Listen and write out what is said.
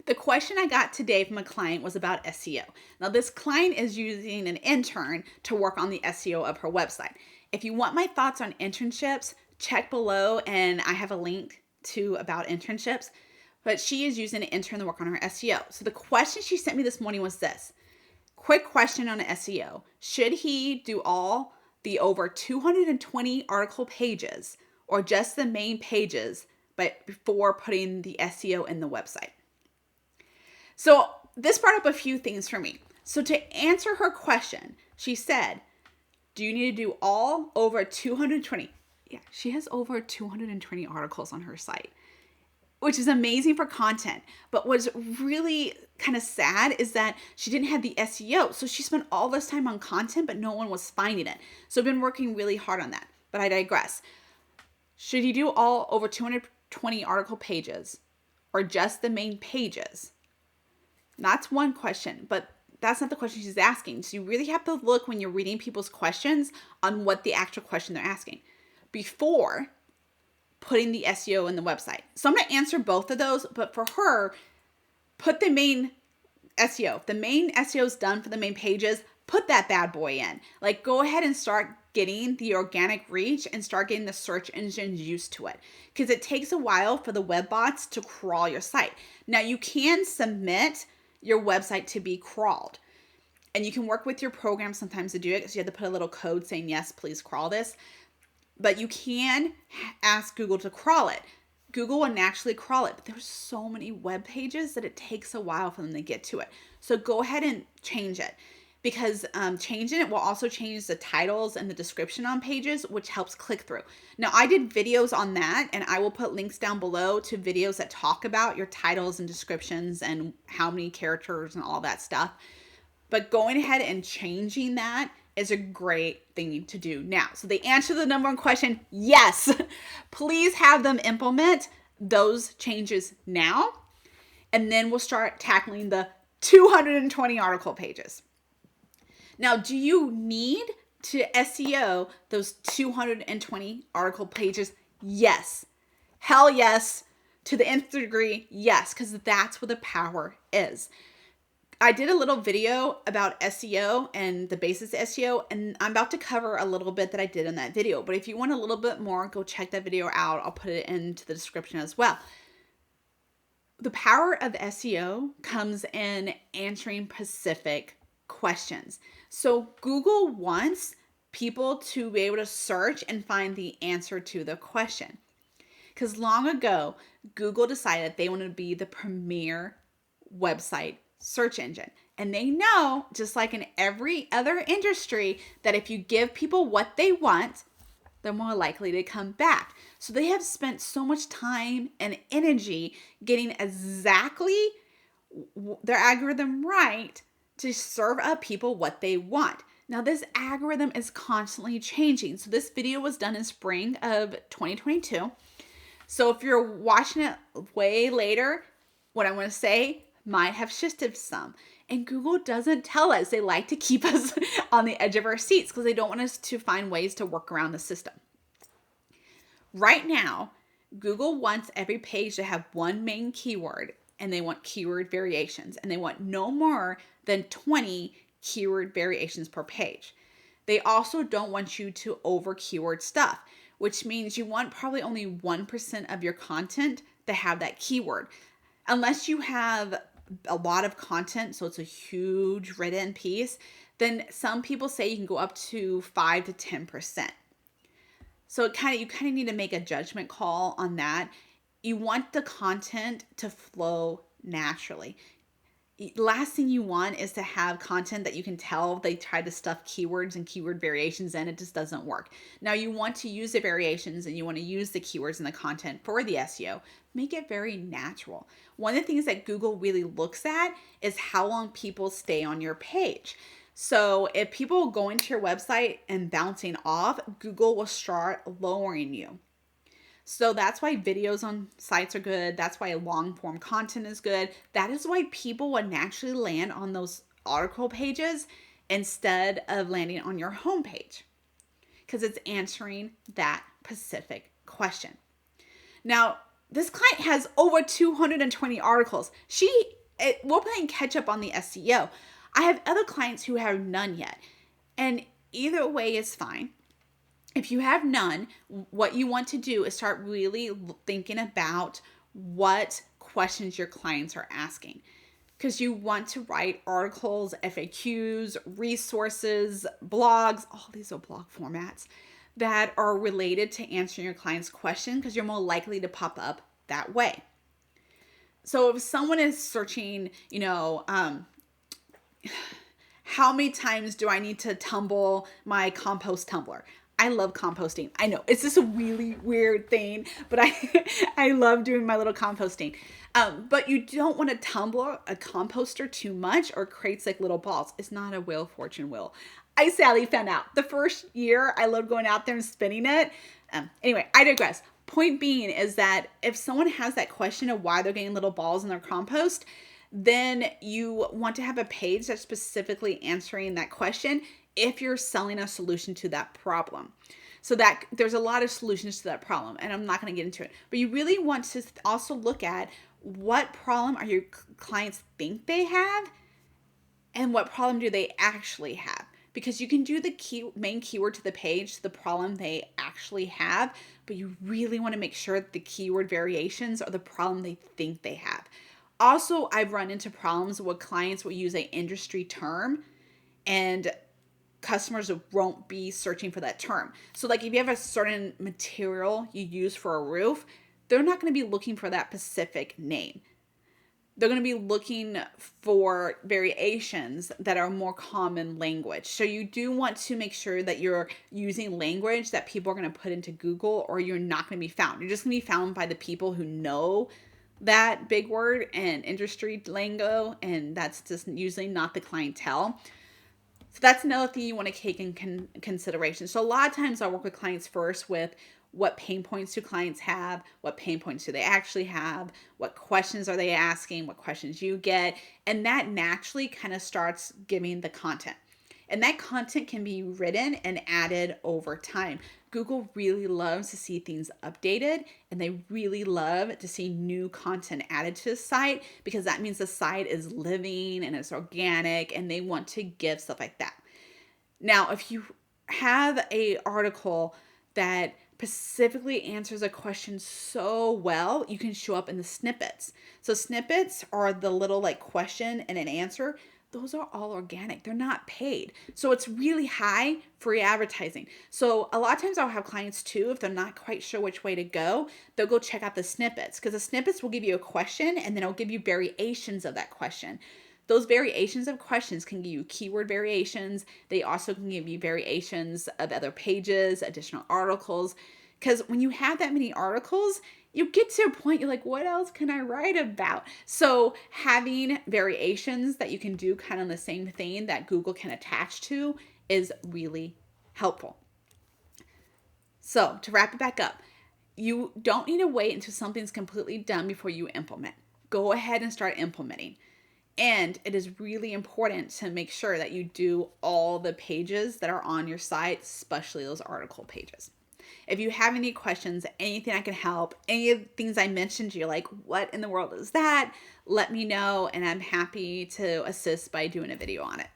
The question I got today from a client was about SEO. Now, this client is using an intern to work on the SEO of her website. If you want my thoughts on internships, check below and I have a link to about internships. But she is using an intern to work on her SEO. So the question she sent me this morning was this. Quick question on SEO. Should he do all the over 220 article pages or just the main pages but before putting the SEO in the website? So this brought up a few things for me. So to answer her question, she said, do you need to do all over 220? Yeah, she has over 220 articles on her site, which is amazing for content. But what's really kind of sad is that she didn't have the SEO. So she spent all this time on content, but no one was finding it. So I've been working really hard on that, but I digress. Should you do all over 220 article pages or just the main pages? That's one question, but that's not the question she's asking. So you really have to look when you're reading people's questions on what the actual question they're asking before putting the SEO in the website. So I'm going to answer both of those, but for her, put the main SEO. If the main SEO is done for the main pages, put that bad boy in. Like, go ahead and start getting the organic reach and start getting the search engines used to it, because it takes a while for the web bots to crawl your site. Now, you can submit your website to be crawled, and you can work with your program sometimes to do it, because you have to put a little code saying, yes, please crawl this. But you can ask Google to crawl it. Google will naturally crawl it, but there's so many web pages that it takes a while for them to get to it. So go ahead and change it, because changing it will also change the titles and the description on pages, which helps click through. Now, I did videos on that, and I will put links down below to videos that talk about your titles and descriptions and how many characters and all that stuff. But going ahead and changing that is a great thing to do now. So the answer to the number one question, yes, please have them implement those changes now. And then we'll start tackling the 220 article pages. Now, do you need to SEO those 220 article pages? Yes. Hell yes. To the nth degree, yes, because that's where the power is. I did a little video about SEO and the basics of SEO, and I'm about to cover a little bit that I did in that video. But if you want a little bit more, go check that video out. I'll put it into the description as well. The power of SEO comes in answering specific questions. So Google wants people to be able to search and find the answer to the question. Because long ago, Google decided they wanted to be the premier website search engine. And they know, just like in every other industry, that if you give people what they want, they're more likely to come back. So they have spent so much time and energy getting exactly their algorithm right to serve up people what they want. Now, this algorithm is constantly changing. So this video was done in spring of 2022. So if you're watching it way later, what I want to say might have shifted some. And Google doesn't tell us. They like to keep us on the edge of our seats because they don't want us to find ways to work around the system. Right now, Google wants every page to have one main keyword, and they want keyword variations, and they want no more than 20 keyword variations per page. They also don't want you to over keyword stuff, which means you want probably only 1% of your content to have that keyword. Unless you have a lot of content, so it's a huge written piece, then some people say you can go up to 5 to 10%. So you kind of need to make a judgment call on that. You want the content to flow naturally. Last thing you want is to have content that you can tell they tried to stuff keywords and keyword variations in. It just doesn't work. Now, you want to use the variations and you want to use the keywords and the content for the SEO. Make it very natural. One of the things that Google really looks at is how long people stay on your page. So if people go into your website and bouncing off, Google will start lowering you. So that's why videos on sites are good. That's why long form content is good. That is why people would naturally land on those article pages instead of landing on your homepage, because it's answering that specific question. Now, This client has over 220 articles. We're playing catch up on the SEO. I have other clients who have none yet. And either way is fine. If you have none, what you want to do is start really thinking about what questions your clients are asking. Because you want to write articles, FAQs, resources, blogs, all these are blog formats that are related to answering your client's question, because you're more likely to pop up that way. So if someone is searching, how many times do I need to tumble my compost tumbler? I love composting. I know it's just a really weird thing, but I love doing my little composting. But you don't want to tumble a composter too much, or it creates like little balls. It's not a Wheel of Fortune wheel. I sadly found out the first year I loved going out there and spinning it. Anyway, I digress. Point being is that if someone has that question of why they're getting little balls in their compost, then you want to have a page that's specifically answering that question if you're selling a solution to that problem. So that there's a lot of solutions to that problem, and I'm not going to get into it. But you really want to also look at what problem are your clients think they have, and what problem do they actually have. Because you can do the main keyword to the page, the problem they actually have, but you really want to make sure that the keyword variations are the problem they think they have. Also, I've run into problems where clients will use an industry term and customers won't be searching for that term. So like if you have a certain material you use for a roof, they're not going to be looking for that specific name. They're going to be looking for variations that are more common language. So you do want to make sure that you're using language that people are going to put into Google, or you're not going to be found. You're just going to be found by the people who know that big word and industry lingo, and that's just usually not the clientele. So that's another thing you want to take in consideration. So a lot of times I work with clients first with what pain points do clients have, what pain points do they actually have, what questions are they asking, what questions you get, and that naturally kind of starts giving the content. And that content can be written and added over time. Google really loves to see things updated, and they really love to see new content added to the site, because that means the site is living and it's organic, and they want to give stuff like that. Now, if you have an article that specifically answers a question so well, you can show up in the snippets. So snippets are the little like question and an answer. Those are all organic. They're not paid. So it's really high free advertising. So a lot of times I'll have clients too, if they're not quite sure which way to go, they'll go check out the snippets, because the snippets will give you a question and then it'll give you variations of that question. Those variations of questions can give you keyword variations. They also can give you variations of other pages, additional articles. Because when you have that many articles, you get to a point, you're like, what else can I write about? So having variations that you can do kind of the same thing that Google can attach to is really helpful. So to wrap it back up, you don't need to wait until something's completely done before you implement. Go ahead and start implementing. And it is really important to make sure that you do all the pages that are on your site, especially those article pages. If you have any questions, anything I can help, any of the things I mentioned, you're like, what in the world is that? Let me know, and I'm happy to assist by doing a video on it.